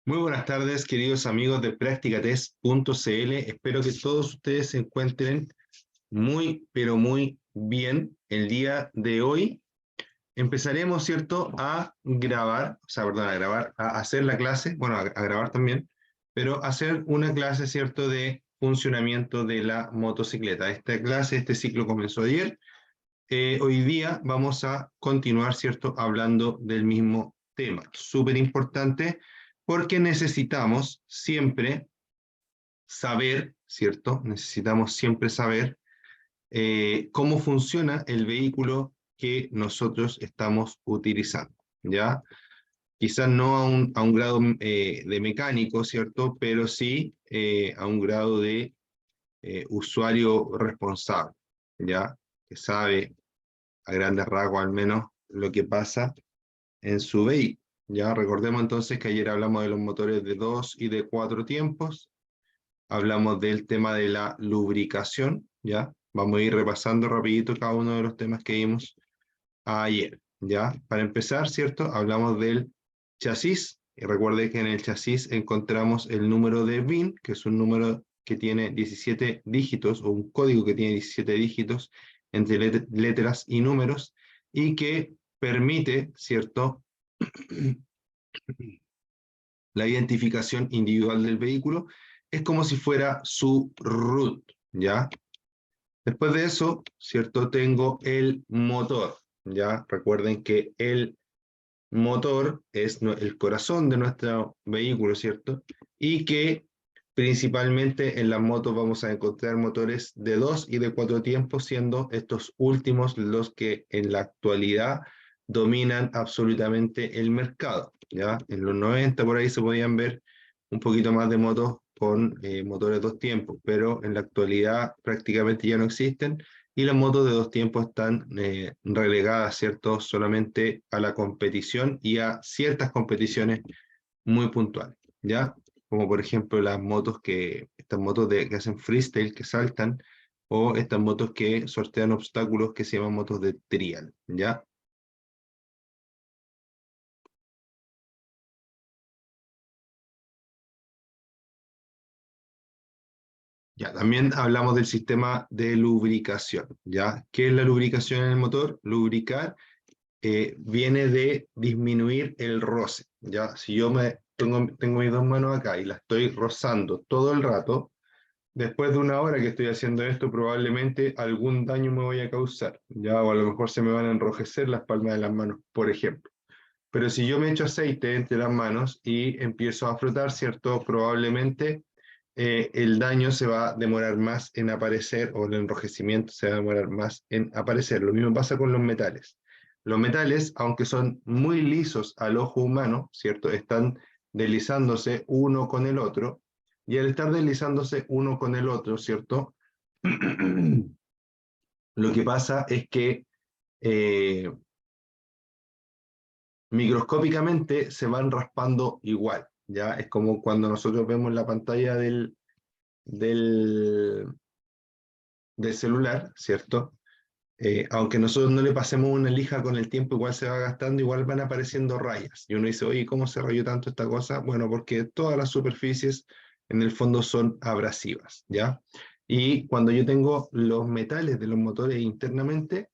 Muy buenas tardes, queridos amigos de Practicatest.cl. Espero que todos ustedes se encuentren muy, pero muy bien. El día de hoy empezaremos, ¿cierto?, a grabar, a hacer la clase, bueno, a grabar también, pero hacer una clase, ¿cierto?, de funcionamiento de la motocicleta. Esta clase, este ciclo comenzó ayer. Hoy día vamos a continuar, ¿cierto?, hablando del mismo tema. Súper importante porque necesitamos siempre saber, ¿cierto? Necesitamos siempre saber cómo funciona el vehículo que nosotros estamos utilizando, ¿ya? Quizás no a un grado de mecánico, ¿cierto? Pero sí a un grado de usuario responsable, ¿ya? Que sabe a grandes rasgos al menos lo que pasa en su vehículo. Ya recordemos entonces que ayer hablamos de los motores de 2 y de 4 tiempos, hablamos del tema de la lubricación, ya vamos a ir repasando rapidito cada uno de los temas que vimos ayer, ya para empezar, ¿cierto? Hablamos del chasis, y recuerde que en el chasis encontramos el número de VIN, que es un número que tiene 17 dígitos, o un código que tiene 17 dígitos entre letras y números, y que permite, ¿cierto?, la identificación individual del vehículo. Es como si fuera su root, ¿ya? Después de eso, ¿cierto?, tengo el motor, ¿ya? Recuerden que el motor es el corazón de nuestro vehículo, ¿cierto? Y que principalmente en las motos vamos a encontrar motores de 2 y de 4 tiempos, siendo estos últimos los que en la actualidad dominan absolutamente el mercado, ¿ya? En los 90 por ahí se podían ver un poquito más de motos con motores 2 tiempos, pero en la actualidad prácticamente ya no existen y las motos de 2 tiempos están relegadas, ¿cierto?, solamente a la competición y a ciertas competiciones muy puntuales, ¿ya? Como por ejemplo estas motos que hacen freestyle, que saltan, o estas motos que sortean obstáculos que se llaman motos de trial, ¿ya? Ya, también hablamos del sistema de lubricación, ¿ya? ¿Qué es la lubricación en el motor? Lubricar viene de disminuir el roce, ¿ya? Si yo tengo mis dos manos acá y las estoy rozando todo el rato, después de una hora que estoy haciendo esto, probablemente algún daño me voy a causar, ¿ya? O a lo mejor se me van a enrojecer las palmas de las manos, por ejemplo. Pero si yo me echo aceite entre las manos y empiezo a frotar, ¿cierto? Probablemente el daño se va a demorar más en aparecer, o el enrojecimiento se va a demorar más en aparecer. Lo mismo pasa con los metales. Los metales, aunque son muy lisos al ojo humano, ¿cierto?, están deslizándose uno con el otro, y al estar deslizándose uno con el otro, ¿cierto?, lo que pasa es que eh, microscópicamente se van raspando igual, ¿ya? Es como cuando nosotros vemos la pantalla del, del celular, ¿cierto? Aunque nosotros no le pasemos una lija con el tiempo, igual se va gastando, igual van apareciendo rayas. Y uno dice, oye, ¿cómo se rayó tanto esta cosa? Bueno, porque todas las superficies en el fondo son abrasivas, ¿ya? Y cuando yo tengo los metales de los motores internamente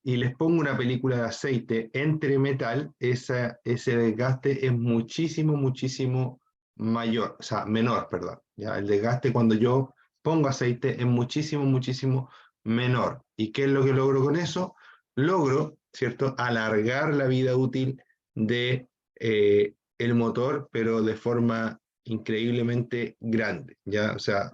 y les pongo una película de aceite entre metal, ese desgaste es muchísimo, muchísimo mayor, o sea, menor, perdón, ¿ya? El desgaste cuando yo pongo aceite es muchísimo, muchísimo menor. ¿Y qué es lo que logro con eso? Logro, ¿cierto?, alargar la vida útil de el motor, pero de forma increíblemente grande, ¿ya? O sea,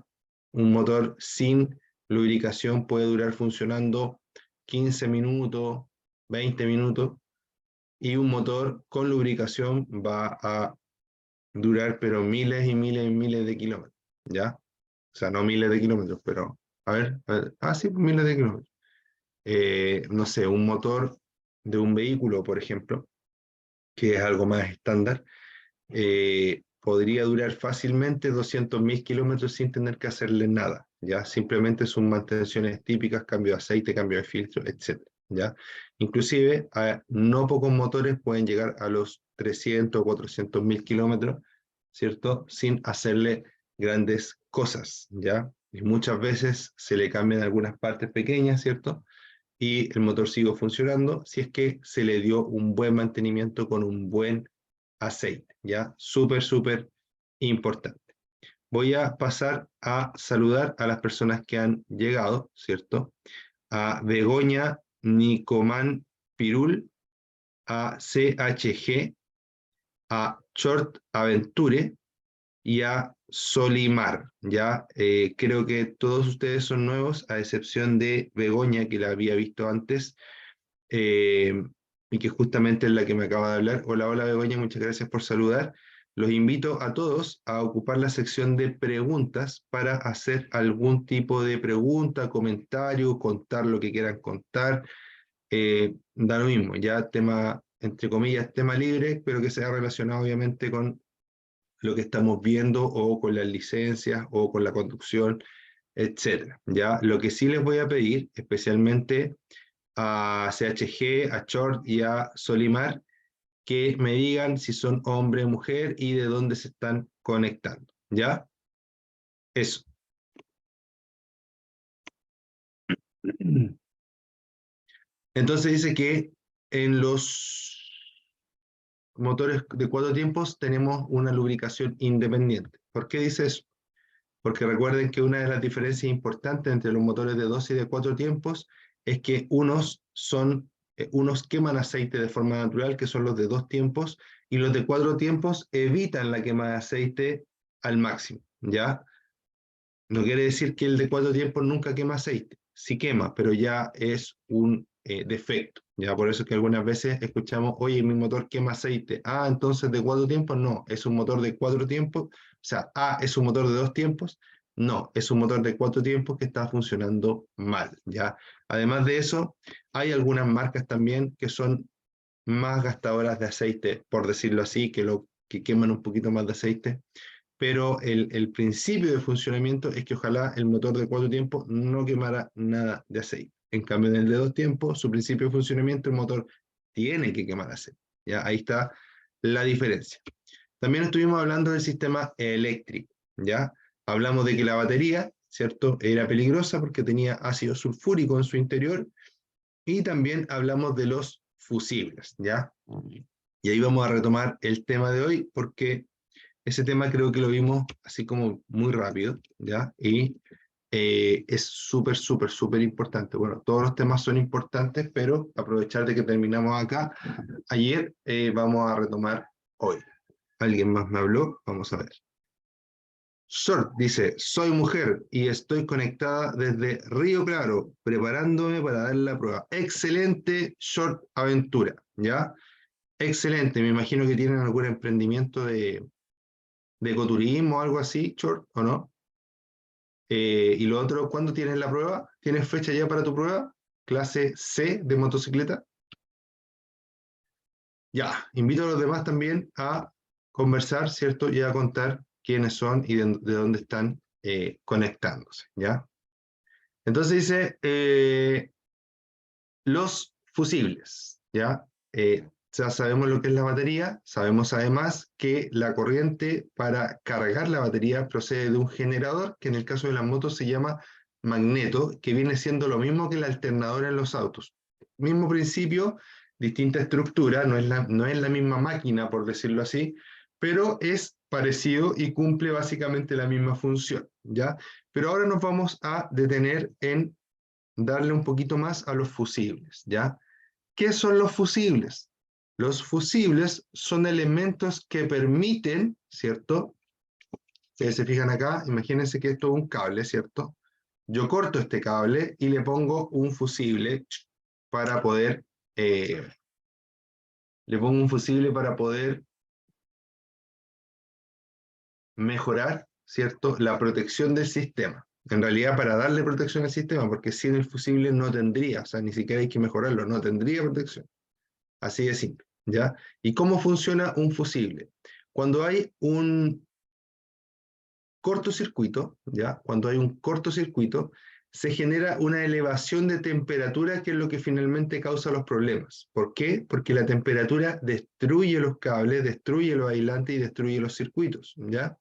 un motor sin lubricación puede durar funcionando 15 minutos, 20 minutos, y un motor con lubricación va a durar pero miles y miles y miles de kilómetros, ¿ya? O sea, no miles de kilómetros, pero, sí, miles de kilómetros. No sé, un motor de un vehículo, por ejemplo, que es algo más estándar, podría durar fácilmente 200.000 kilómetros sin tener que hacerle nada, ¿ya? Simplemente son mantenciones típicas, cambio de aceite, cambio de filtro, etc., ¿ya? Inclusive, no pocos motores pueden llegar a los 300 o 400.000 kilómetros ¿cierto? Sin hacerle grandes cosas, ¿ya? Y muchas veces se le cambian algunas partes pequeñas, ¿cierto? Y el motor sigue funcionando si es que se le dio un buen mantenimiento con un buen aceite, ¿ya? Súper, súper importante. Voy a pasar a saludar a las personas que han llegado, ¿cierto? A Begoña Nicomán Pirul, a CHG, a Short Aventure y a Solimar, ¿ya? Creo que todos ustedes son nuevos, a excepción de Begoña, que la había visto antes, y que justamente es la que me acaba de hablar. Hola, hola Begoña, muchas gracias por saludar. Los invito a todos a ocupar la sección de preguntas para hacer algún tipo de pregunta, comentario, contar lo que quieran contar. Da lo mismo, ya tema, entre comillas, tema libre, pero que sea relacionado obviamente con lo que estamos viendo o con las licencias o con la conducción, etcétera. Ya, lo que sí les voy a pedir, especialmente a CHG, a Short y a Solimar, que me digan si son hombre o mujer y de dónde se están conectando. ¿Ya? Eso. Entonces dice que en los motores de 4 tiempos tenemos una lubricación independiente. ¿Por qué dice eso? Porque recuerden que una de las diferencias importantes entre los motores de 2 y de 4 tiempos es que unos queman aceite de forma natural, que son los de 2 tiempos, y los de 4 tiempos evitan la quema de aceite al máximo, ¿ya? No quiere decir que el de 4 tiempos nunca quema aceite, sí quema, pero ya es un defecto, ¿ya? Por eso es que algunas veces escuchamos, oye, mi motor quema aceite, entonces de 4 tiempos, no, es un motor de 4 tiempos, o sea, es un motor de 2 tiempos, no, es un motor de 4 tiempos que está funcionando mal, ¿ya? Además de eso, hay algunas marcas también que son más gastadoras de aceite, por decirlo así, que queman un poquito más de aceite, pero el principio de funcionamiento es que ojalá el motor de 4 tiempos no quemara nada de aceite. En cambio, en el de 2 tiempos, su principio de funcionamiento, el motor tiene que quemar aceite. ¿Ya? Ahí está la diferencia. También estuvimos hablando del sistema eléctrico. ¿Ya? Hablamos de que la batería, ¿cierto?, era peligrosa porque tenía ácido sulfúrico en su interior, y también hablamos de los fusibles. ¿Ya? Y ahí vamos a retomar el tema de hoy porque ese tema creo que lo vimos así como muy rápido, ¿ya? Y es súper, súper, súper importante. Bueno, todos los temas son importantes, pero aprovechar de que terminamos acá ayer, vamos a retomar hoy. ¿Alguien más me habló? Vamos a ver. Short dice, soy mujer y estoy conectada desde Río Claro, preparándome para dar la prueba. Excelente, Short Aventura, ¿ya? Excelente, me imagino que tienen algún emprendimiento de ecoturismo o algo así, Short, ¿o no? Y lo otro, ¿cuándo tienes la prueba? ¿Tienes fecha ya para tu prueba? Clase C de motocicleta. Ya, invito a los demás también a conversar, ¿cierto? Y a contar quiénes son y de dónde están conectándose, ¿ya? Entonces dice, los fusibles, ¿ya? Ya sabemos lo que es la batería, sabemos además que la corriente para cargar la batería procede de un generador, que en el caso de las motos se llama magneto, que viene siendo lo mismo que el alternador en los autos. Mismo principio, distinta estructura, no es la misma máquina, por decirlo así, pero es parecido y cumple básicamente la misma función, ¿ya? Pero ahora nos vamos a detener en darle un poquito más a los fusibles, ¿ya? ¿Qué son los fusibles? Los fusibles son elementos que permiten, ¿cierto? Ustedes se fijan acá, imagínense que esto es un cable, ¿cierto? Yo corto este cable y le pongo un fusible para poder, eh, mejorar, ¿cierto?, la protección del sistema. En realidad, para darle protección al sistema, porque sin el fusible no tendría, o sea, ni siquiera hay que mejorarlo, no tendría protección. Así de simple, ¿ya? ¿Y cómo funciona un fusible? Cuando hay un cortocircuito, ¿ya? Cuando hay un cortocircuito, se genera una elevación de temperatura que es lo que finalmente causa los problemas. ¿Por qué? Porque la temperatura destruye los cables, destruye los aislantes y destruye los circuitos, ¿ya?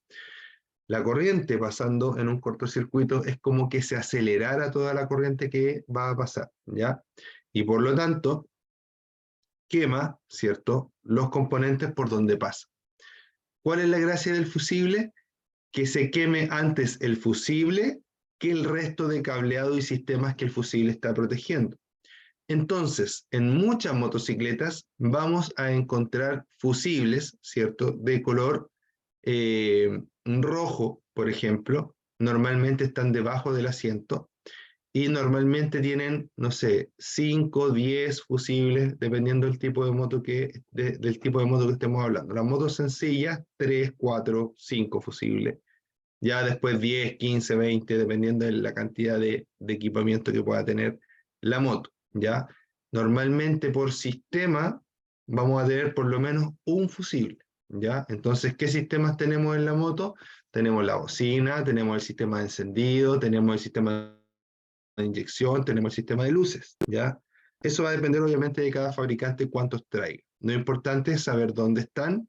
La corriente pasando en un cortocircuito es como que se acelerara toda la corriente que va a pasar, ¿ya? Y por lo tanto, quema, ¿cierto?, los componentes por donde pasa. ¿Cuál es la gracia del fusible? Que se queme antes el fusible que el resto de cableado y sistemas que el fusible está protegiendo. Entonces, en muchas motocicletas vamos a encontrar fusibles, ¿cierto?, de color rojo, por ejemplo. Normalmente están debajo del asiento y normalmente tienen, no sé, 5, 10 fusibles, dependiendo del tipo de moto del tipo de moto que estemos hablando. Las motos sencillas, 3, 4, 5 fusibles. Ya después 10, 15, 20, dependiendo de la cantidad de equipamiento que pueda tener la moto, ¿ya? Normalmente por sistema vamos a tener por lo menos un fusible, ¿ya? Entonces, ¿qué sistemas tenemos en la moto? Tenemos la bocina, tenemos el sistema de encendido, tenemos el sistema de inyección, tenemos el sistema de luces, ¿ya? Eso va a depender obviamente de cada fabricante cuántos traiga. Lo importante es saber dónde están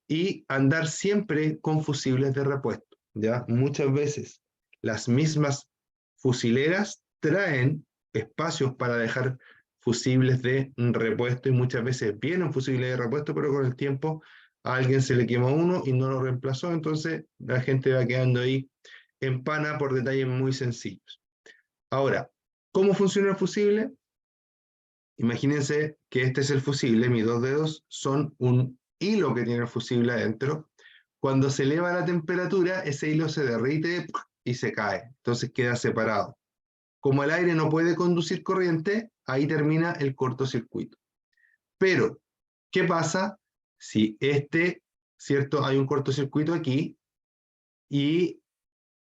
y andar siempre con fusibles de repuesto. ¿Ya? Muchas veces las mismas fusileras traen espacios para dejar fusibles de repuesto y muchas veces vienen fusibles de repuesto, pero con el tiempo a alguien se le quemó uno y no lo reemplazó, entonces la gente va quedando ahí en pana por detalles muy sencillos. Ahora, ¿cómo funciona el fusible? Imagínense que este es el fusible, mis dos dedos son un hilo que tiene el fusible adentro. Cuando se eleva la temperatura, ese hilo se derrite y se cae, entonces queda separado. Como el aire no puede conducir corriente, ahí termina el cortocircuito. Pero, ¿qué pasa si cierto, hay un cortocircuito aquí y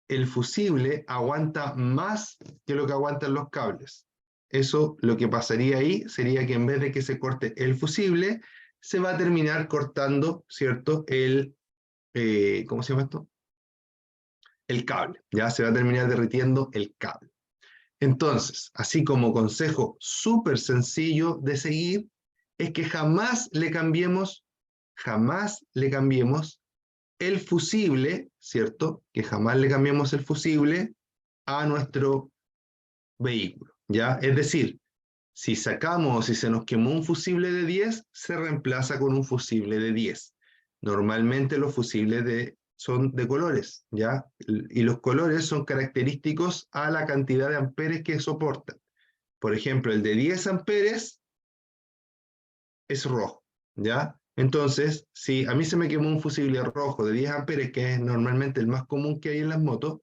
el fusible aguanta más que lo que aguantan los cables? Eso, lo que pasaría ahí sería que en vez de que se corte el fusible, se va a terminar cortando, ¿cierto?, ¿cómo se llama esto? El cable, ya se va a terminar derritiendo el cable. Entonces, así como consejo súper sencillo de seguir, es que jamás le cambiemos el fusible, ¿cierto? Que jamás le cambiemos el fusible a nuestro vehículo, ¿ya? Es decir, si sacamos o si se nos quemó un fusible de 10, se reemplaza con un fusible de 10. Normalmente los fusibles son de colores, ¿ya? Y los colores son característicos a la cantidad de amperes que soportan. Por ejemplo, el de 10 amperes es rojo, ¿ya? Entonces, si a mí se me quemó un fusible rojo de 10 amperes, que es normalmente el más común que hay en las motos,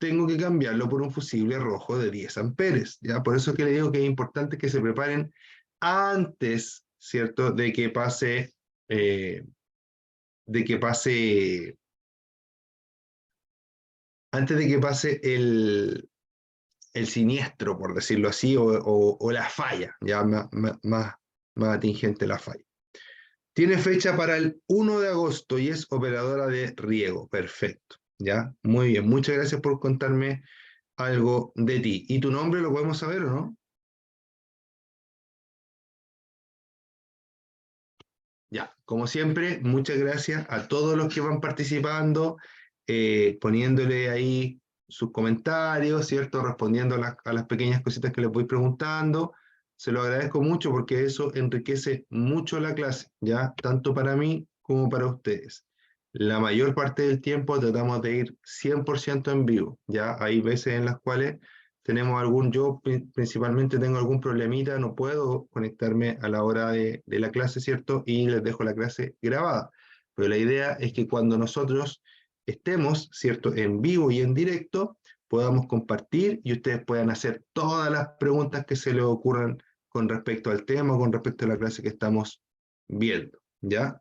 tengo que cambiarlo por un fusible rojo de 10 amperes, ¿ya? Por eso es que le digo que es importante que se preparen antes, ¿cierto?, de que pase antes de que pase el siniestro, por decirlo así, o la falla, ya más atingente la falla. Tiene fecha para el 1 de agosto y es operadora de riego. Perfecto, ¿ya? Muy bien, muchas gracias por contarme algo de ti. ¿Y tu nombre lo podemos saber o no? Ya, como siempre, muchas gracias a todos los que van participando, poniéndole ahí sus comentarios, ¿cierto? Respondiendo a las pequeñas cositas que les voy preguntando. Se lo agradezco mucho porque eso enriquece mucho la clase, ¿ya? Tanto para mí como para ustedes. La mayor parte del tiempo tratamos de ir 100% en vivo, ¿ya? Hay veces en las cuales yo principalmente tengo algún problemita, no puedo conectarme a la hora de la clase, ¿cierto? Y les dejo la clase grabada. Pero la idea es que cuando nosotros estemos, ¿cierto?, en vivo y en directo, podamos compartir y ustedes puedan hacer todas las preguntas que se les ocurran con respecto al tema, con respecto a la clase que estamos viendo, ¿ya?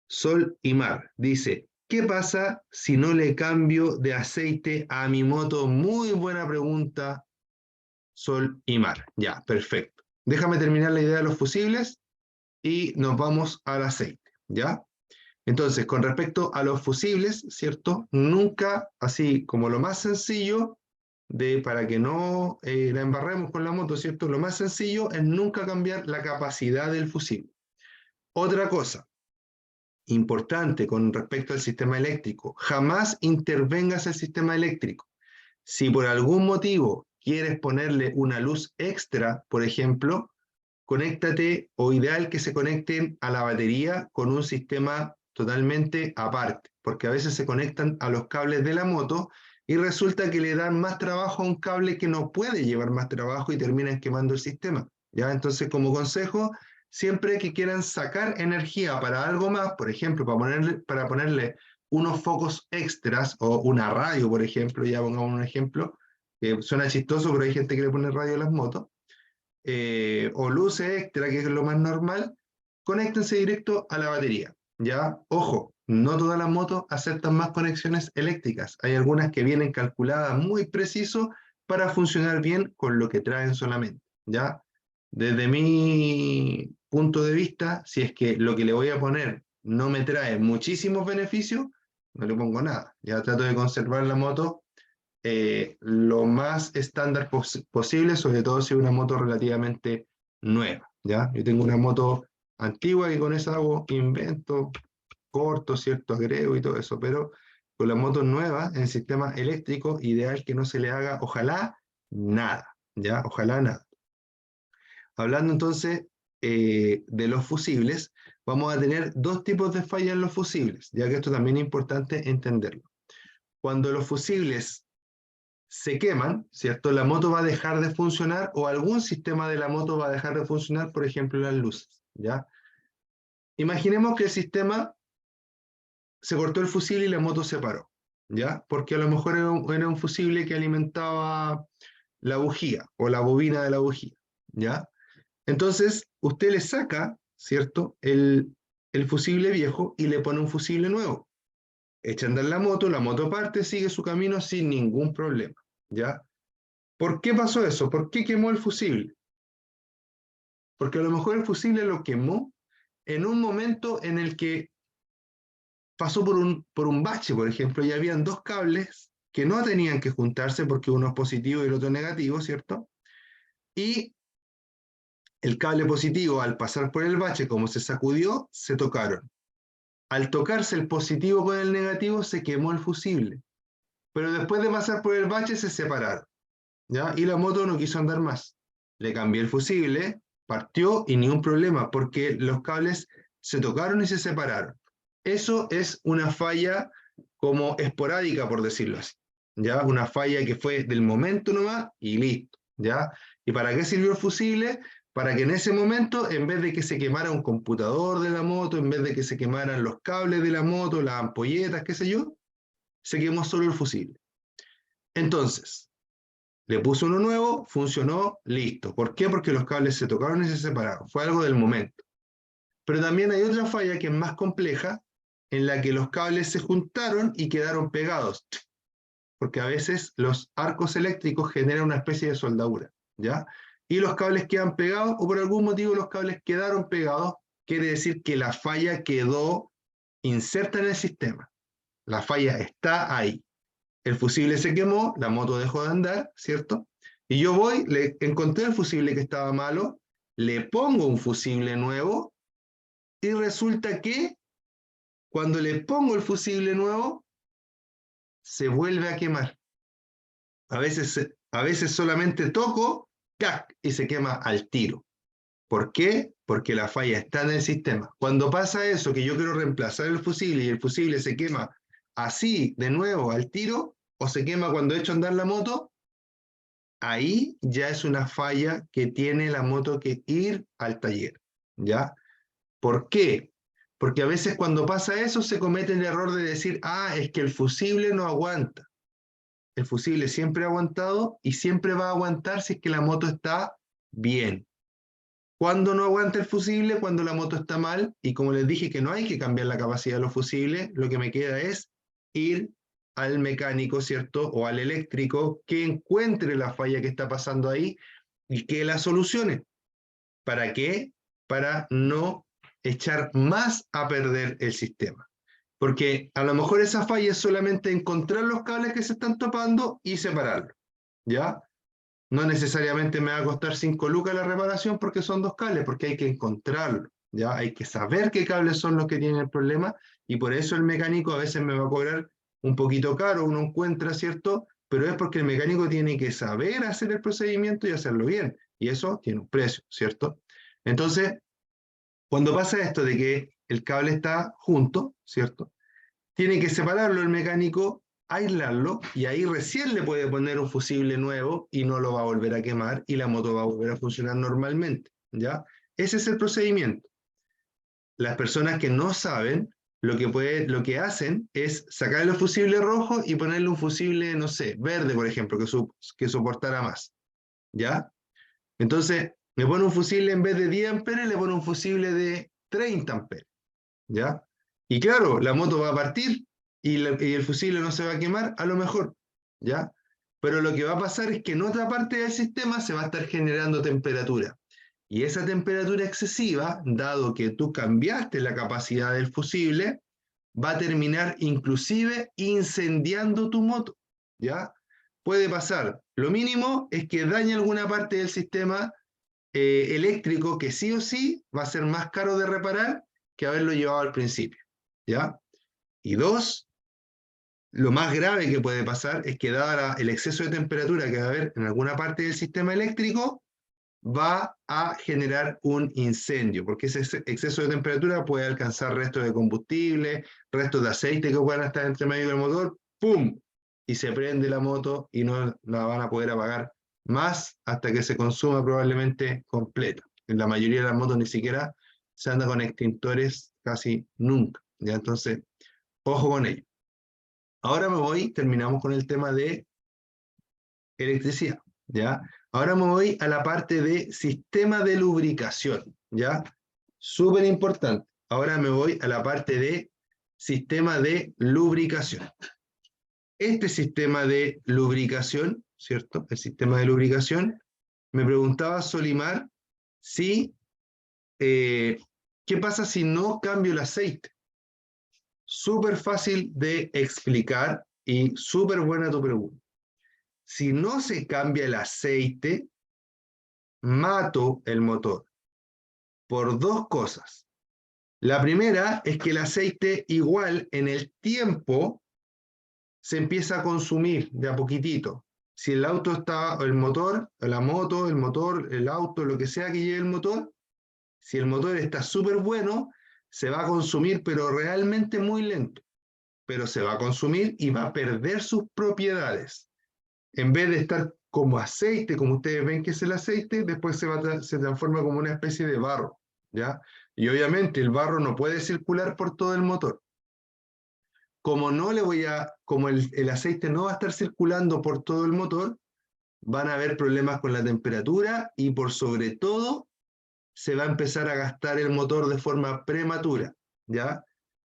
Sol y Mar dice, ¿qué pasa si no le cambio de aceite a mi moto? Muy buena pregunta, Sol y Mar. Ya, perfecto. Déjame terminar la idea de los fusibles y nos vamos al aceite, ¿ya? Entonces, con respecto a los fusibles, ¿cierto? Nunca, así como lo más sencillo, para que no la embarremos con la moto, ¿cierto? Lo más sencillo es nunca cambiar la capacidad del fusible. Otra cosa importante con respecto al sistema eléctrico, jamás intervengas el sistema eléctrico. Si por algún motivo quieres ponerle una luz extra, por ejemplo, conéctate, o ideal que se conecten a la batería con un sistema totalmente aparte, porque a veces se conectan a los cables de la moto y resulta que le dan más trabajo a un cable que no puede llevar más trabajo y terminan quemando el sistema, ¿ya? Entonces, como consejo, siempre que quieran sacar energía para algo más, por ejemplo, para ponerle unos focos extras o una radio, por ejemplo, ya pongamos un ejemplo, que suena chistoso, pero hay gente que le pone radio a las motos, o luces extra, que es lo más normal, conéctense directo a la batería. Ya, ojo, no todas las motos aceptan más conexiones eléctricas. Hay algunas que vienen calculadas muy preciso para funcionar bien con lo que traen solamente. Ya, desde mi punto de vista, si es que lo que le voy a poner no me trae muchísimos beneficios, no le pongo nada. Ya trato de conservar la moto lo más estándar posible, sobre todo si es una moto relativamente nueva, ¿ya? Yo tengo una moto antigua y con esa hago invento, corto, ¿cierto? Agrego y todo eso, pero con las motos nuevas en sistema eléctrico, ideal que no se le haga, ojalá, nada, ¿ya? Ojalá nada. Hablando entonces de los fusibles, vamos a tener dos tipos de fallas en los fusibles, ya que esto también es importante entenderlo. Cuando los fusibles se queman, ¿cierto? La moto va a dejar de funcionar o algún sistema de la moto va a dejar de funcionar, por ejemplo, las luces, ¿ya? Imaginemos que el sistema se cortó el fusible y la moto se paró, ¿ya? Porque a lo mejor era un fusible que alimentaba la bujía o la bobina de la bujía, ¿ya? Entonces, usted le saca, ¿cierto? El fusible viejo y le pone un fusible nuevo. Echa a andar la moto parte, sigue su camino sin ningún problema, ¿ya? ¿Por qué pasó eso? ¿Por qué quemó el fusible? Porque a lo mejor el fusible lo quemó en un momento en el que pasó por un bache, por ejemplo, y habían dos cables que no tenían que juntarse porque uno es positivo y el otro negativo, ¿cierto? Y el cable positivo, al pasar por el bache, como se sacudió, se tocaron. Al tocarse el positivo con el negativo, se quemó el fusible. Pero después de pasar por el bache, se separaron, ¿ya? Y la moto no quiso andar más. Le cambié el fusible, partió y ni un problema, porque los cables se tocaron y se separaron. Eso es una falla como esporádica, por decirlo así, ¿ya? Una falla que fue del momento nomás y listo, ¿ya? ¿Y para qué sirvió el fusible? Para que en ese momento, en vez de que se quemara un computador de la moto, en vez de que se quemaran los cables de la moto, las ampolletas, qué sé yo, se quemó solo el fusible. Entonces, le puso uno nuevo, funcionó, listo. ¿Por qué? Porque los cables se tocaron y se separaron. Fue algo del momento. Pero también hay otra falla que es más compleja, en la que los cables se juntaron y quedaron pegados. Porque a veces los arcos eléctricos generan una especie de soldadura, ¿ya? Y los cables quedan pegados, o por algún motivo los cables quedaron pegados, quiere decir que la falla quedó inserta en el sistema. La falla está ahí. El fusible se quemó, la moto dejó de andar, ¿cierto? Y yo voy, le encontré el fusible que estaba malo, le pongo un fusible nuevo y resulta que cuando le pongo el fusible nuevo, se vuelve a quemar. A veces solamente toco, ¡cac! Y se quema al tiro. ¿Por qué? Porque la falla está en el sistema. Cuando pasa eso, que yo quiero reemplazar el fusible y el fusible se quema así, de nuevo, al tiro, o se quema cuando echo a andar la moto, ahí ya es una falla que tiene la moto que ir al taller, ¿ya? ¿Por qué? Porque a veces cuando pasa eso se comete el error de decir, ah, es que el fusible no aguanta. El fusible siempre ha aguantado y siempre va a aguantar si es que la moto está bien. ¿Cuándo no aguanta el fusible? Cuando la moto está mal, y como les dije que no hay que cambiar la capacidad de los fusibles, lo que me queda es ir al mecánico, ¿cierto? O al eléctrico que encuentre la falla que está pasando ahí y que la solucione. ¿Para qué? Para no echar más a perder el sistema. Porque a lo mejor esa falla es solamente encontrar los cables que se están topando y separarlos, ¿ya? No necesariamente me va a costar 5 lucas la reparación porque son 2 cables, porque hay que encontrarlo, ¿ya? Hay que saber qué cables son los que tienen el problema y por eso el mecánico a veces me va a cobrar un poquito caro, uno encuentra, ¿cierto? Pero es porque el mecánico tiene que saber hacer el procedimiento y hacerlo bien, y eso tiene un precio, ¿cierto? Entonces, cuando pasa esto de que el cable está junto, ¿cierto? Tiene que separarlo el mecánico, aislarlo, y ahí recién le puede poner un fusible nuevo y no lo va a volver a quemar y la moto va a volver a funcionar normalmente, ¿ya? Ese es el procedimiento. Las personas que no saben, lo que hacen es sacar los fusibles rojos y ponerle un fusible, no sé, verde, por ejemplo, que soportara más, ¿ya? Entonces, le pone un fusible en vez de 10 amperes, le pone un fusible de 30 amperes, ¿ya? Y claro, la moto va a partir y el fusible no se va a quemar, a lo mejor, ¿ya? Pero lo que va a pasar es que en otra parte del sistema se va a estar generando temperatura. Y esa temperatura excesiva, dado que tú cambiaste la capacidad del fusible, va a terminar inclusive incendiando tu moto, ¿ya? Puede pasar. Lo mínimo es que dañe alguna parte del sistema eléctrico que sí o sí va a ser más caro de reparar que haberlo llevado al principio, ¿ya? Y dos, lo más grave que puede pasar es que dado el exceso de temperatura que va a haber en alguna parte del sistema eléctrico, va a generar un incendio, porque ese exceso de temperatura puede alcanzar restos de combustible, restos de aceite que puedan estar entre medio del motor, ¡pum! Y se prende la moto y no la van a poder apagar más hasta que se consuma probablemente completa. En la mayoría de las motos ni siquiera se anda con extintores casi nunca, ¿ya? Entonces, ojo con ello. Ahora terminamos con el tema de electricidad, ¿ya? Ahora me voy a la parte de sistema de lubricación, ¿ya? Súper importante. Ahora me voy a la parte de sistema de lubricación. Este sistema de lubricación, ¿cierto? El sistema de lubricación, me preguntaba Solimar si, ¿qué pasa si no cambio el aceite? Súper fácil de explicar y súper buena tu pregunta. Si no se cambia el aceite, mato el motor por dos cosas. La primera es que el aceite igual en el tiempo se empieza a consumir de a poquitito. Si el auto está, el motor, la moto, el motor, el auto, lo que sea que lleve el motor, si el motor está súper bueno, se va a consumir, pero realmente muy lento. Pero se va a consumir y va a perder sus propiedades. En vez de estar como aceite, como ustedes ven que es el aceite, después se transforma como una especie de barro, ¿ya? Y obviamente el barro no puede circular por todo el motor. Como el aceite no va a estar circulando por todo el motor, van a haber problemas con la temperatura y por sobre todo se va a empezar a gastar el motor de forma prematura, ¿ya?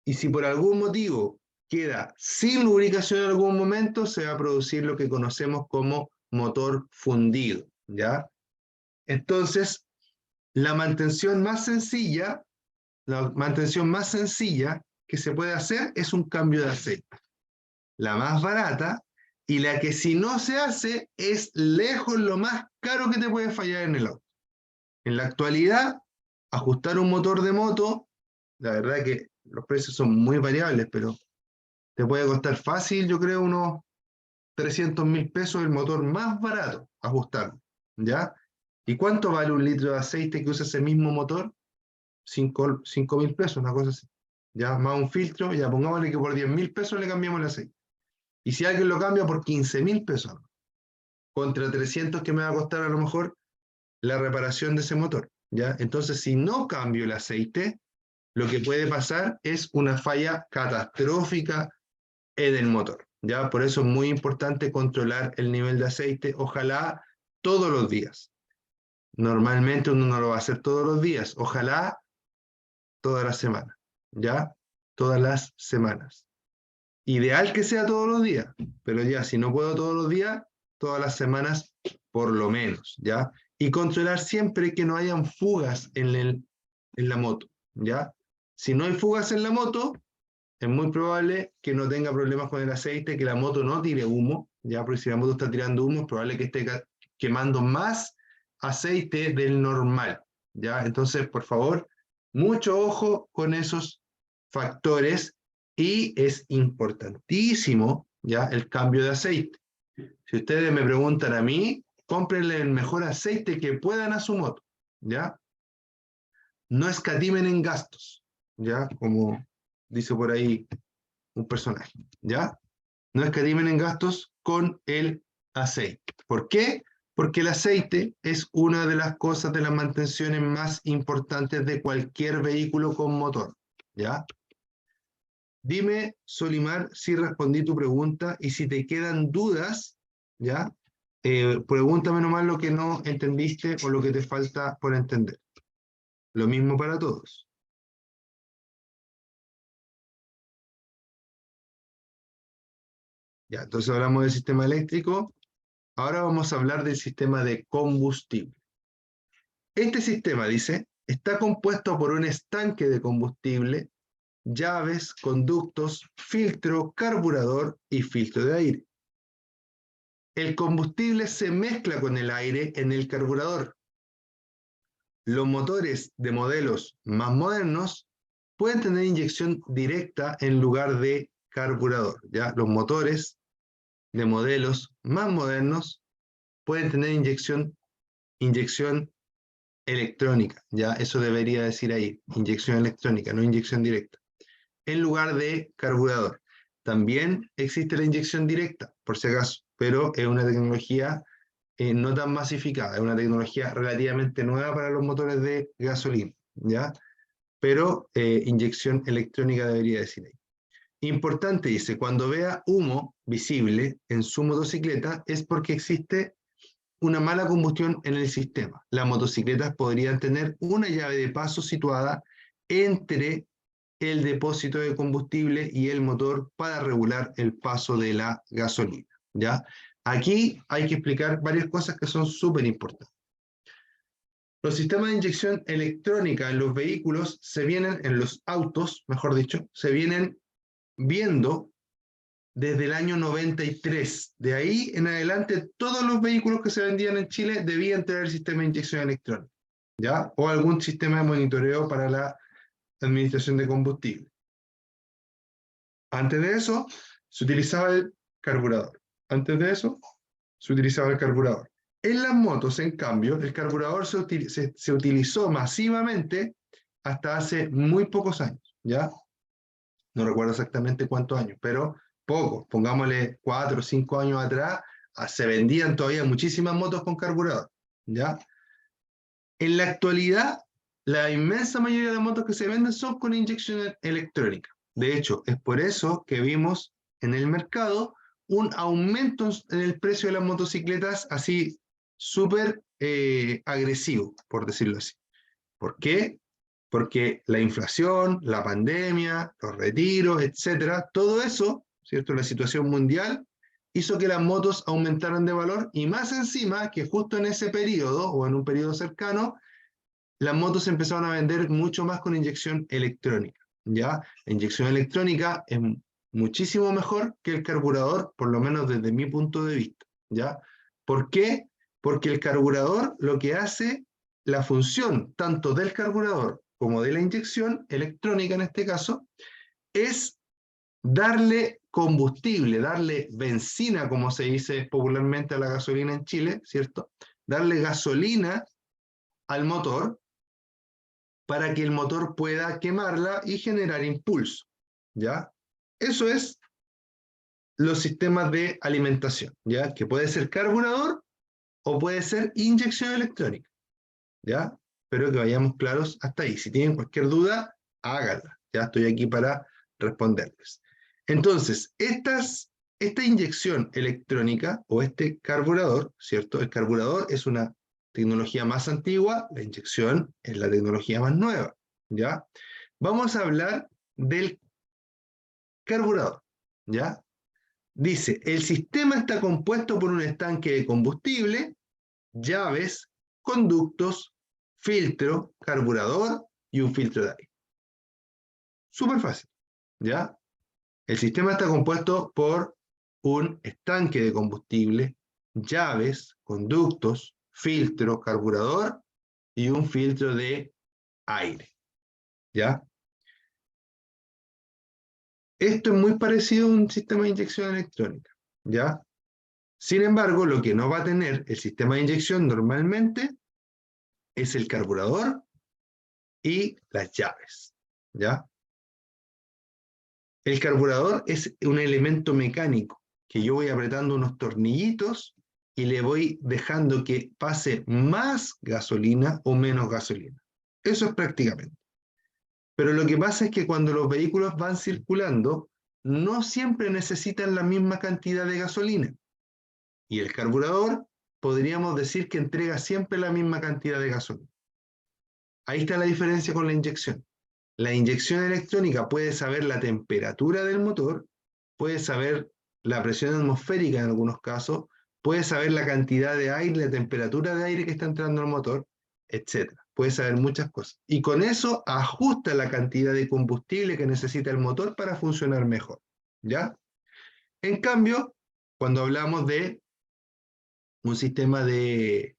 Y si por algún motivo queda sin lubricación en algún momento, se va a producir lo que conocemos como motor fundido, ¿ya? Entonces, la mantención más sencilla que se puede hacer es un cambio de aceite. La más barata y la que si no se hace es lejos lo más caro que te puede fallar en el auto. En la actualidad, ajustar un motor de moto, la verdad que los precios son muy variables, pero te puede costar fácil, yo creo, unos 300.000 pesos el motor más barato, ajustarlo, ¿ya? ¿Y cuánto vale un litro de aceite que usa ese mismo motor? 5.000 pesos, una cosa así. Ya, más un filtro, ya pongámosle que por 10.000 pesos le cambiamos el aceite. Y si alguien lo cambia por 15.000 pesos, contra 300 que me va a costar a lo mejor la reparación de ese motor, ¿ya? Entonces, si no cambio el aceite, lo que puede pasar es una falla catastrófica en el motor, ¿ya? Por eso es muy importante controlar el nivel de aceite, ojalá todos los días. Normalmente uno no lo va a hacer todos los días, ojalá todas las semanas, ¿ya? Todas las semanas. Ideal que sea todos los días, pero ya si no puedo todos los días, todas las semanas por lo menos, ¿ya? Y controlar siempre que no hayan fugas en la moto, ¿ya? Si no hay fugas en la moto, es muy probable que no tenga problemas con el aceite, que la moto no tire humo, ya, porque si la moto está tirando humo, es probable que esté quemando más aceite del normal, ya. Entonces, por favor, mucho ojo con esos factores, y es importantísimo, ya, el cambio de aceite. Si ustedes me preguntan a mí, cómprenle el mejor aceite que puedan a su moto, ya. No escatimen en gastos, ya, como dice por ahí un personaje, ¿ya? No escatimen en gastos con el aceite. ¿Por qué? Porque el aceite es una de las cosas de las mantenciones más importantes de cualquier vehículo con motor, ¿ya? Dime, Solimar, si respondí tu pregunta, y si te quedan dudas, ¿ya? Pregúntame nomás lo que no entendiste o lo que te falta por entender. Lo mismo para todos. Ya, entonces hablamos del sistema eléctrico. Ahora vamos a hablar del sistema de combustible. Este sistema, dice, está compuesto por un estanque de combustible, llaves, conductos, filtro, carburador y filtro de aire. El combustible se mezcla con el aire en el carburador. Los motores de modelos más modernos pueden tener inyección directa en lugar de carburador, ¿ya? Los motores de modelos más modernos pueden tener inyección electrónica, ya eso debería decir ahí, inyección electrónica, no inyección directa, en lugar de carburador. También existe la inyección directa, por si acaso, pero es una tecnología no tan masificada, es una tecnología relativamente nueva para los motores de gasolina, ¿ya? Pero inyección electrónica debería decir ahí. Importante, dice, cuando vea humo visible en su motocicleta es porque existe una mala combustión en el sistema. Las motocicletas podrían tener una llave de paso situada entre el depósito de combustible y el motor para regular el paso de la gasolina, ¿ya? Aquí hay que explicar varias cosas que son súper importantes. Los sistemas de inyección electrónica en los vehículos en los autos, mejor dicho, se vienen viendo desde el año 93. De ahí en adelante, todos los vehículos que se vendían en Chile debían tener el sistema de inyección electrónica, ¿ya? O algún sistema de monitoreo para la administración de combustible. Antes de eso, se utilizaba el carburador. Antes de eso, se utilizaba el carburador. En las motos, en cambio, el carburador se utilizó masivamente hasta hace muy pocos años, ¿ya? No recuerdo exactamente cuántos años, pero pocos, pongámosle 4 o 5 años atrás, se vendían todavía muchísimas motos con carburador, ¿ya? En la actualidad, la inmensa mayoría de las motos que se venden son con inyección electrónica. De hecho, es por eso que vimos en el mercado un aumento en el precio de las motocicletas así súper agresivo, por decirlo así. ¿Por qué? Porque la inflación, la pandemia, los retiros, etcétera, todo eso, ¿cierto? La situación mundial hizo que las motos aumentaran de valor, y más encima que justo en ese periodo o en un periodo cercano, las motos empezaron a vender mucho más con inyección electrónica, ¿ya? La inyección electrónica es muchísimo mejor que el carburador, por lo menos desde mi punto de vista, ¿ya? ¿Por qué? Porque el carburador lo que hace, la función tanto del carburador como de la inyección electrónica en este caso, es darle combustible, darle benzina, como se dice popularmente a la gasolina en Chile, ¿cierto? Darle gasolina al motor para que el motor pueda quemarla y generar impulso, ¿ya? Eso es los sistemas de alimentación, ¿ya? Que puede ser carburador o puede ser inyección electrónica, ¿ya? Espero que vayamos claros hasta ahí. Si tienen cualquier duda, háganla. Ya estoy aquí para responderles. Entonces, esta inyección electrónica o este carburador, ¿cierto? El carburador es una tecnología más antigua, la inyección es la tecnología más nueva, ¿ya? Vamos a hablar del carburador, ¿ya? Dice, el sistema está compuesto por un estanque de combustible, llaves, conductos, filtro, carburador y un filtro de aire. Súper fácil, ¿ya? El sistema está compuesto por un estanque de combustible, llaves, conductos, filtro, carburador y un filtro de aire, ¿ya? Esto es muy parecido a un sistema de inyección electrónica, ¿ya? Sin embargo, lo que no va a tener el sistema de inyección normalmente es el carburador y las llaves, ¿ya? El carburador es un elemento mecánico que yo voy apretando unos tornillitos y le voy dejando que pase más gasolina o menos gasolina. Eso es prácticamente. Pero lo que pasa es que cuando los vehículos van circulando, no siempre necesitan la misma cantidad de gasolina. Y el carburador, podríamos decir que entrega siempre la misma cantidad de gasolina. Ahí está la diferencia con la inyección. La inyección electrónica puede saber la temperatura del motor, puede saber la presión atmosférica en algunos casos, puede saber la cantidad de aire, la temperatura de aire que está entrando al motor, etc. Puede saber muchas cosas. Y con eso ajusta la cantidad de combustible que necesita el motor para funcionar mejor, ¿ya? En cambio, cuando hablamos de un sistema de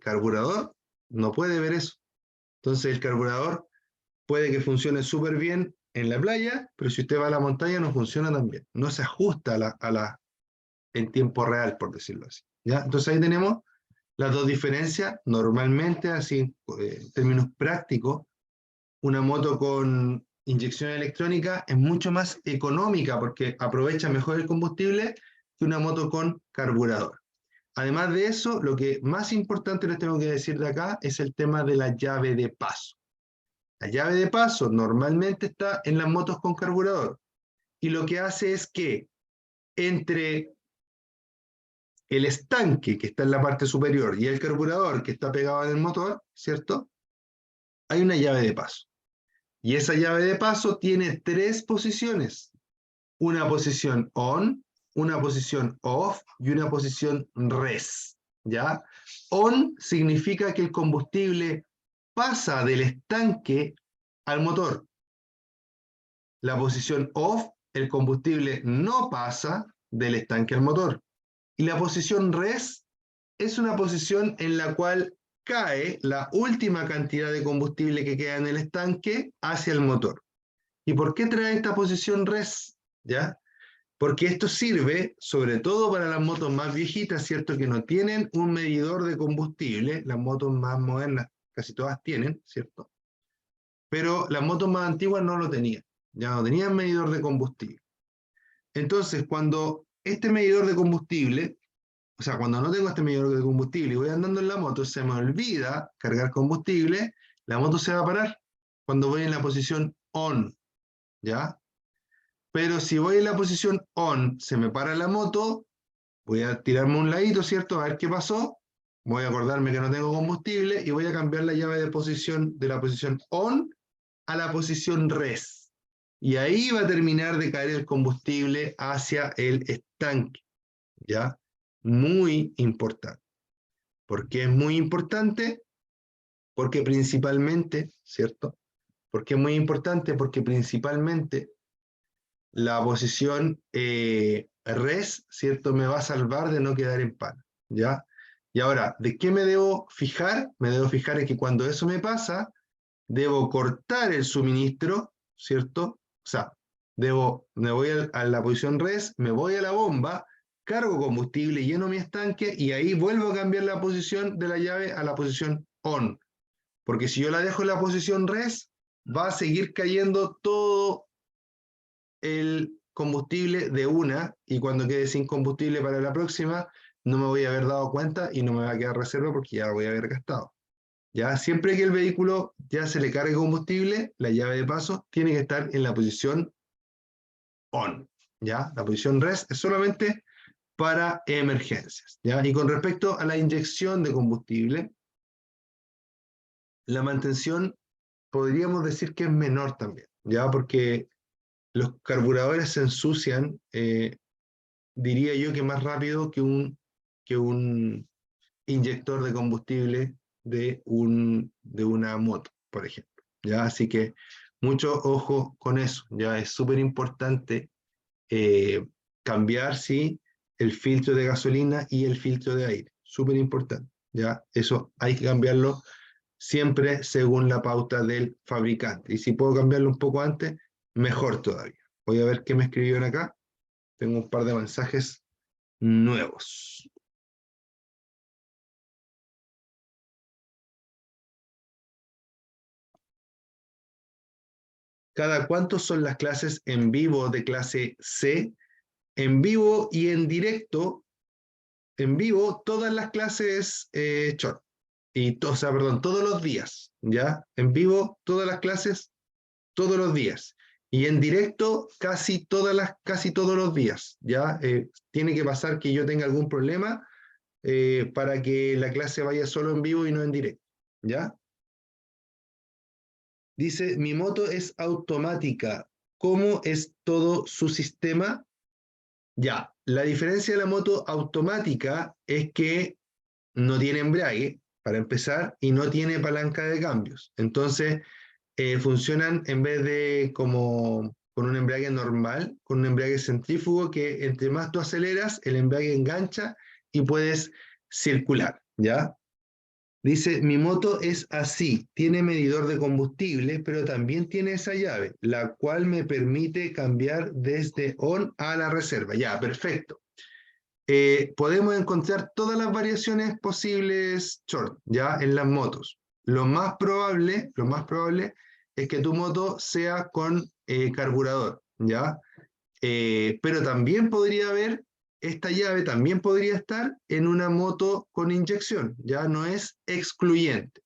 carburador, no puede ver eso. Entonces el carburador puede que funcione súper bien en la playa, pero si usted va a la montaña no funciona tan bien. No se ajusta en tiempo real, por decirlo así, ¿ya? Entonces ahí tenemos las dos diferencias. Normalmente, así en términos prácticos, una moto con inyección electrónica es mucho más económica porque aprovecha mejor el combustible que una moto con carburador. Además de eso, lo que más importante les tengo que decir de acá es el tema de la llave de paso. La llave de paso normalmente está en las motos con carburador y lo que hace es que entre el estanque que está en la parte superior y el carburador que está pegado en el motor, ¿cierto? Hay una llave de paso. Y esa llave de paso tiene tres posiciones. Una posición on, una posición off y una posición res, ¿ya? On significa que el combustible pasa del estanque al motor. La posición off, el combustible no pasa del estanque al motor. Y la posición res es una posición en la cual cae la última cantidad de combustible que queda en el estanque hacia el motor. ¿Y por qué trae esta posición res? ¿Ya? Porque esto sirve sobre todo para las motos más viejitas, ¿cierto? Que no tienen un medidor de combustible. Las motos más modernas casi todas tienen, ¿cierto? Pero las motos más antiguas no lo tenían. Ya no tenían medidor de combustible. Entonces, cuando este medidor de combustible, o sea, cuando no tengo este medidor de combustible y voy andando en la moto, se me olvida cargar combustible, la moto se va a parar cuando voy en la posición on, ¿ya? Pero si voy en la posición on, se me para la moto, voy a tirarme un ladito, ¿cierto? A ver qué pasó, voy a acordarme que no tengo combustible y voy a cambiar la llave de posición de la posición on a la posición res. Y ahí va a terminar de caer el combustible hacia el estanque, ¿ya? Muy importante. ¿Por qué es muy importante? Porque principalmente, ¿cierto? ¿Por qué es muy importante? Porque principalmente la posición res, ¿cierto? Me va a salvar de no quedar en pana, ¿ya? Y ahora, ¿de qué me debo fijar? Me debo fijar en que cuando eso me pasa, debo cortar el suministro, ¿cierto? O sea, me voy a la posición res, me voy a la bomba, cargo combustible, lleno mi estanque y ahí vuelvo a cambiar la posición de la llave a la posición on. Porque si yo la dejo en la posición res, va a seguir cayendo todo el combustible de una y cuando quede sin combustible para la próxima, no me voy a haber dado cuenta y no me va a quedar reserva porque ya voy a haber gastado. Ya siempre que el vehículo ya se le cargue combustible, la llave de paso tiene que estar en la posición on. ¿Ya? La posición res es solamente para emergencias. ¿Ya? Y con respecto a la inyección de combustible, la mantención podríamos decir que es menor también, ¿ya? Porque los carburadores se ensucian, diría yo que más rápido que un inyector de combustible de una moto, por ejemplo. ¿Ya? Así que mucho ojo con eso, ya es súper importante cambiar, sí, el filtro de gasolina y el filtro de aire, súper importante, ya, eso hay que cambiarlo siempre según la pauta del fabricante, y si puedo cambiarlo un poco antes, mejor todavía. Voy a ver qué me escribieron acá, tengo un par de mensajes nuevos. ¿Cada cuánto son las clases en vivo de clase C? En vivo y en directo, en vivo, todas las clases short. O sea, perdón, todos los días, ¿ya? En vivo, todas las clases, todos los días. Y en directo, casi todos los días, ¿ya? Tiene que pasar que yo tenga algún problema para que la clase vaya solo en vivo y no en directo, ¿ya? Dice, mi moto es automática. ¿Cómo es todo su sistema? Ya, la diferencia de la moto automática es que no tiene embrague, para empezar, y no tiene palanca de cambios. Entonces, funcionan en vez de como con un embrague normal, con un embrague centrífugo que entre más tú aceleras, el embrague engancha y puedes circular, ¿ya? Dice, mi moto es así, tiene medidor de combustible, pero también tiene esa llave, la cual me permite cambiar desde on a la reserva. Ya, perfecto. Podemos encontrar todas las variaciones posibles short, ya en las motos. Lo más probable es que tu moto sea con carburador, ya. Pero también podría haber, esta llave también podría estar en una moto con inyección, ya no es excluyente.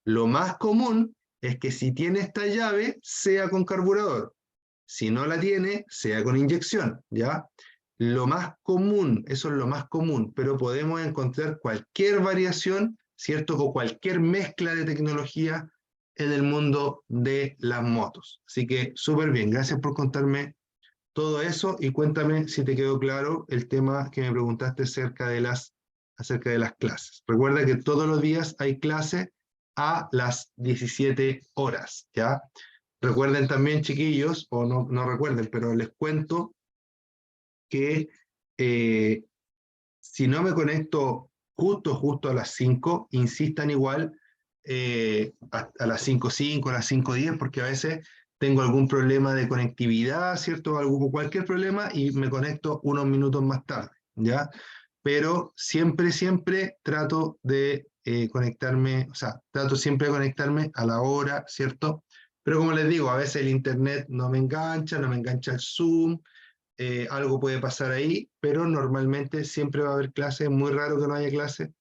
Lo más común es que si tiene esta llave, sea con carburador. Si no la tiene, sea con inyección, ¿ya? Lo más común, eso es lo más común, pero podemos encontrar cualquier variación, ¿cierto? O cualquier mezcla de tecnología en el mundo de las motos. Así que súper bien, gracias por contarme todo eso y cuéntame si te quedó claro el tema que me preguntaste acerca de las clases. Recuerda que todos los días hay clase a las 17 horas, ¿ya? Recuerden también, chiquillos, o no, no recuerden, pero les cuento que eh, si no me conecto justo a las 5, insistan igual a las 5:05, a las 5:10, porque a veces tengo algún problema de conectividad, ¿cierto? Cualquier problema y me conecto unos minutos más tarde, ¿ya? Pero siempre trato de conectarme, o sea, trato siempre de conectarme a la hora, ¿cierto? Pero como les digo, a veces el internet no me engancha, no me engancha el Zoom, algo puede pasar ahí, pero normalmente siempre va a haber clase, es muy raro que no haya clase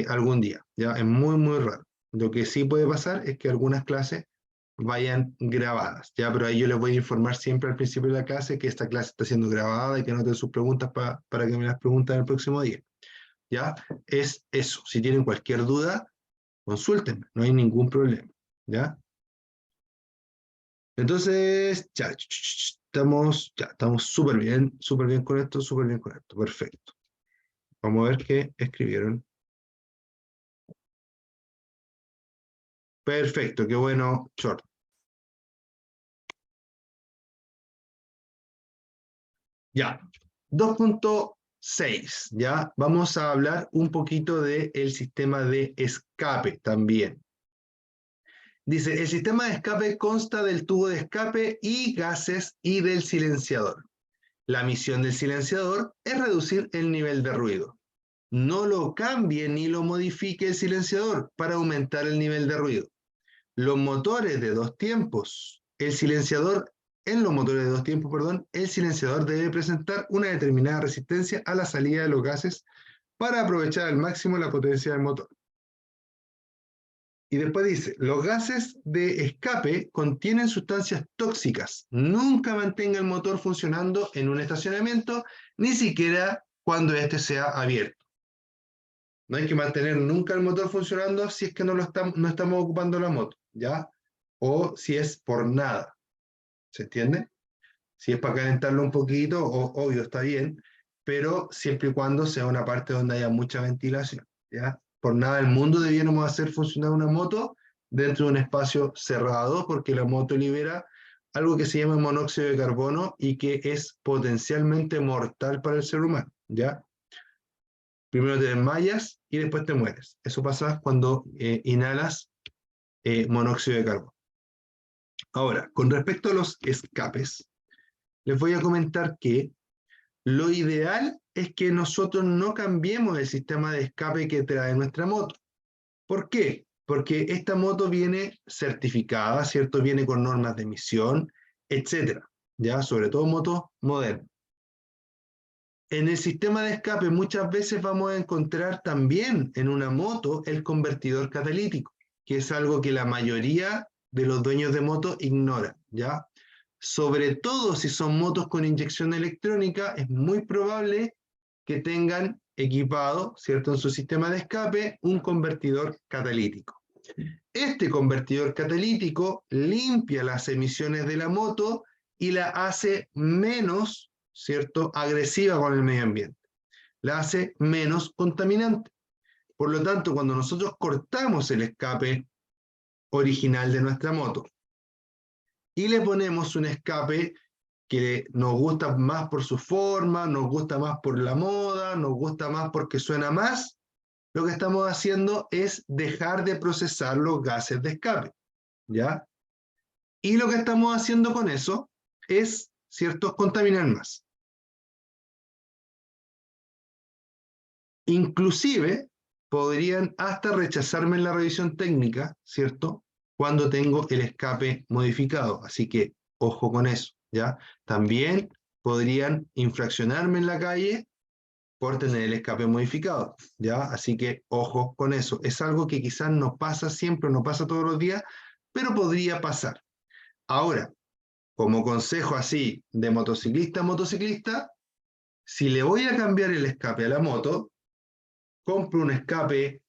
algún día, ya es muy raro. Lo que sí puede pasar es que algunas clases vayan grabadas, ya, pero ahí yo les voy a informar siempre al principio de la clase que esta clase está siendo grabada y que anoten sus preguntas para que me las pregunten el próximo día, ya, es eso. Si tienen cualquier duda, consúltenme, no hay ningún problema, ya. Entonces, ya, estamos súper bien con esto, súper bien con esto, perfecto. Vamos a ver qué escribieron. Perfecto, qué bueno, short. Ya, 2.6, ya, vamos a hablar un poquito del sistema de escape también. Dice, el sistema de escape consta del tubo de escape y gases y del silenciador. La misión del silenciador es reducir el nivel de ruido. No lo cambie ni lo modifique el silenciador para aumentar el nivel de ruido. Los motores de dos tiempos, en los motores de dos tiempos, perdón, el silenciador debe presentar una determinada resistencia a la salida de los gases para aprovechar al máximo la potencia del motor. Y después dice, los gases de escape contienen sustancias tóxicas. Nunca mantenga el motor funcionando en un estacionamiento, ni siquiera cuando éste sea abierto. No hay que mantener nunca el motor funcionando si es que no estamos ocupando la moto, ¿ya? O si es por nada, ¿se entiende? Si es para calentarlo un poquito, obvio, está bien, pero siempre y cuando sea una parte donde haya mucha ventilación, ¿ya? Por nada del mundo debiéramos hacer funcionar una moto dentro de un espacio cerrado, porque la moto libera algo que se llama monóxido de carbono y que es potencialmente mortal para el ser humano, ¿ya? Primero te desmayas y después te mueres. Eso pasa cuando inhalas monóxido de carbono. Ahora, con respecto a los escapes, les voy a comentar que lo ideal es que nosotros no cambiemos el sistema de escape que trae nuestra moto. ¿Por qué? Porque esta moto viene certificada, ¿cierto? Viene con normas de emisión, etcétera, ¿ya? Sobre todo motos modernas. En el sistema de escape muchas veces vamos a encontrar también en una moto el convertidor catalítico, que es algo que la mayoría de los dueños de motos ignoran, ¿ya? Sobre todo si son motos con inyección electrónica, es muy probable que tengan equipado, ¿cierto?, en su sistema de escape, un convertidor catalítico. Este convertidor catalítico limpia las emisiones de la moto y la hace menos, ¿cierto?, agresiva con el medio ambiente. La hace menos contaminante. Por lo tanto, cuando nosotros cortamos el escape original de nuestra moto y le ponemos un escape que nos gusta más por su forma, nos gusta más por la moda, nos gusta más porque suena más, lo que estamos haciendo es dejar de procesar los gases de escape, ¿ya? Y lo que estamos haciendo con eso es, ¿cierto?, contaminar más. Inclusive podrían hasta rechazarme en la revisión técnica, ¿cierto?, cuando tengo el escape modificado. Así que ojo con eso, ¿ya? También podrían infraccionarme en la calle por tener el escape modificado, ¿ya? Así que ojo con eso. Es algo que quizás no pasa siempre, no pasa todos los días, pero podría pasar. Ahora, como consejo así de motociclista a motociclista, si le voy a cambiar el escape a la moto, compro un escape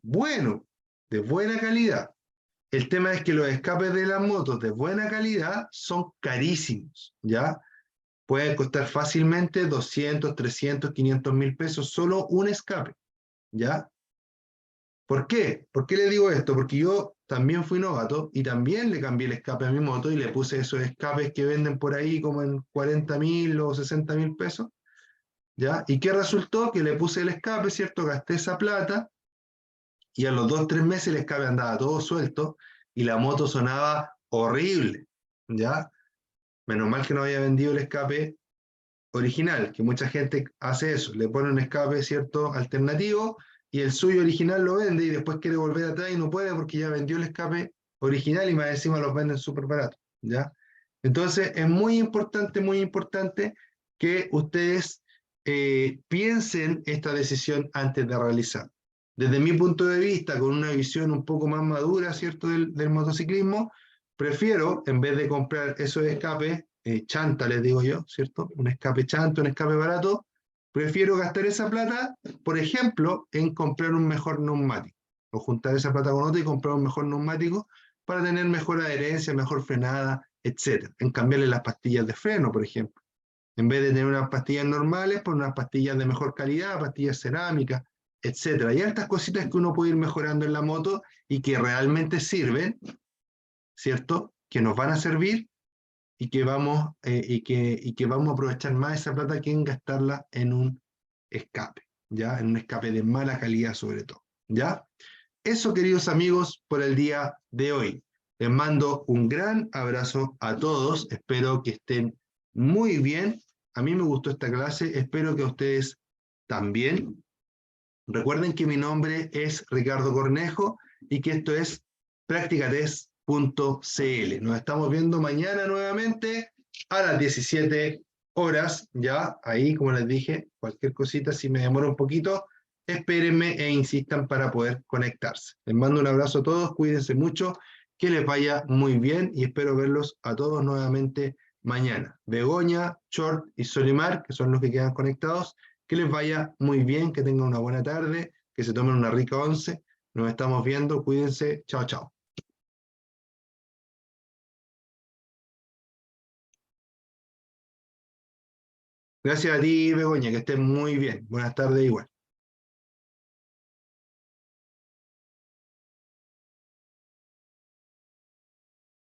bueno, de buena calidad. El tema es que los escapes de las motos de buena calidad son carísimos, ¿ya? Pueden costar fácilmente 200, 300, 500 mil pesos solo un escape, ¿ya? ¿Por qué? ¿Por qué le digo esto? Porque yo también fui novato y también le cambié el escape a mi moto y le puse esos escapes que venden por ahí como en 40.000 o 60.000 pesos, ¿ya? ¿Y qué resultó? Que le puse el escape, ¿cierto? Gasté esa plata y a los 2, 3 meses el escape andaba todo suelto y la moto sonaba horrible, ¿ya? Menos mal que no había vendido el escape original, que mucha gente hace eso, le pone un escape, ¿cierto?, alternativo, y el suyo original lo vende y después quiere volver atrás y no puede porque ya vendió el escape original y más encima los venden súper barato, ¿ya? Entonces es muy importante que ustedes piensen esta decisión antes de realizar. Desde mi punto de vista, con una visión un poco más madura, ¿cierto?, del motociclismo, prefiero, en vez de comprar esos escapes, chanta, les digo yo, ¿cierto? Un escape chanta, un escape barato, prefiero gastar esa plata, por ejemplo, en comprar un mejor neumático, o juntar esa plata con otra y comprar un mejor neumático para tener mejor adherencia, mejor frenada, etc. En cambiarle las pastillas de freno, por ejemplo. En vez de tener unas pastillas normales, por unas pastillas de mejor calidad, pastillas cerámicas, etc. Hay estas cositas que uno puede ir mejorando en la moto y que realmente sirven, ¿cierto? Que nos van a servir y que vamos a aprovechar más esa plata que en gastarla en un escape, ¿ya? En un escape de mala calidad sobre todo, ¿ya? Eso, queridos amigos, por el día de hoy. Les mando un gran abrazo a todos, espero que estén muy bien. A mí me gustó esta clase, espero que a ustedes también. Recuerden que mi nombre es Ricardo Cornejo y que esto es practicatest.cl. Nos estamos viendo mañana nuevamente a las 17 horas. Ya ahí, como les dije, cualquier cosita, si me demoro un poquito, espérenme e insistan para poder conectarse. Les mando un abrazo a todos, cuídense mucho, que les vaya muy bien y espero verlos a todos nuevamente mañana. Begoña, Short y Solimar, que son los que quedan conectados, que les vaya muy bien, que tengan una buena tarde, que se tomen una rica once. Nos estamos viendo, cuídense, chao, chao. Gracias a ti, Begoña, que estén muy bien. Buenas tardes igual.